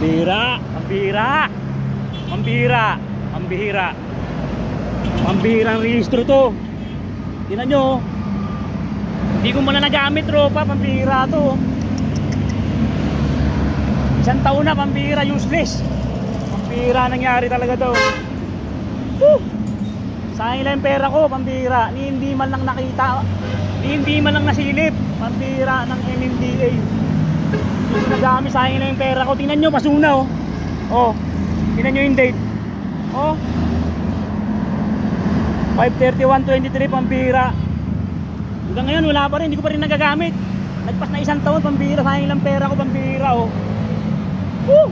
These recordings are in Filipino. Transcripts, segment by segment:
Pambira, pambira, pambira, pambihira. Pambihirang rehistro to. Tingnan nyo. Hindi ko muna nagamit, tropa. Pambihira to. Isang taon na, pambihira, useless. Pambihira nangyari talaga to. Woo! Sayang lang yung pera ko, pambihira. Hindi man lang nakita, hindi man lang nasilip. Pambihira ng MMDA. Hindi ko nagamit, sayang lang yung pera ko. Tingnan nyo, pasuna oh. Oh, tingnan nyo yung date. Oh, 5/31/23, pambihira. Hanggang ngayon wala pa rin, hindi ko pa rin nagagamit. Nagpas na isang taon, pambihira. Sayang lang pera ko, pambihira oh. Woo!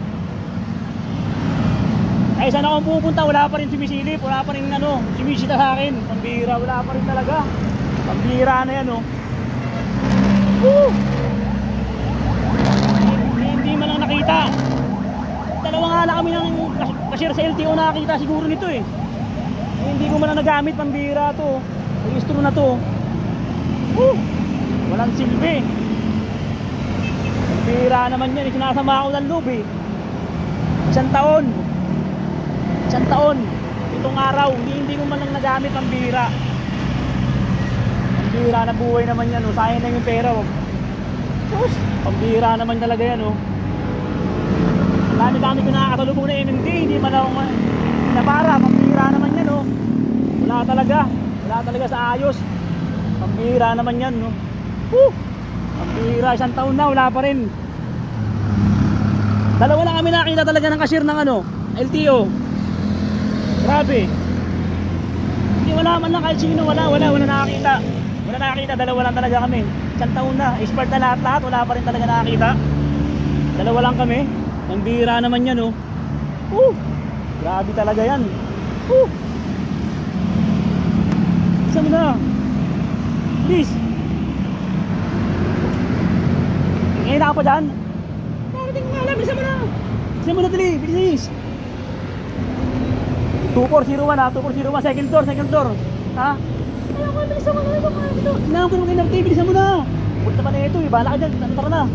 Ay saan akong pupunta, wala pa rin sumisilip, wala pa rin ano, sumisita sa akin. Pambihira, wala pa rin talaga. Pambihira na yan oh. Woo! Hindi man lang nakita. Dalawa nga lang kami ng cashier sa LTO nakakita siguro nito eh. Hindi ko man lang nagamit, pambihira to. Registro na to. Woo! Walang silbi. Pambihira naman yan, sinasama ako ng loob eh. Isang taon, itong araw, hindi ko man lang nagamit, pambihira. Pambihira na buhay naman yan oh. Sayang lang yung pera oh. Sus, pambihira naman talaga yan oh. Dami-dami ko nakakasalubong na NMD, hindi man ako napara. Pambihira naman yan oh. Wala talaga sa ayos. Pambihira naman yan no. Pambihira, isang taon na, wala pa rin. Dalawa lang kami nakita talaga ng cashier ng ano, LTO. Grabe. Hindi, wala man lang kahit sino, wala nakakita. Wala nakakita, dalawa lang talaga kami. Isang taon na, expert na lahat, wala pa rin talaga nakakita. Dalawa lang kami. Pambihira naman yan oh. Grabe talaga yan. Isa mo na. Please. Ngayon ako pa dyan. Narating nga lang, bisa mo na. Bisa mo na dali, bilis. 2401 ha, 2401, second door. Ha? Ayaw ko, bilisan mo na ito. Tingnan ko naman kayo na, bilisan mo na. Punta pa na ito eh, bahala ka dyan, tara na.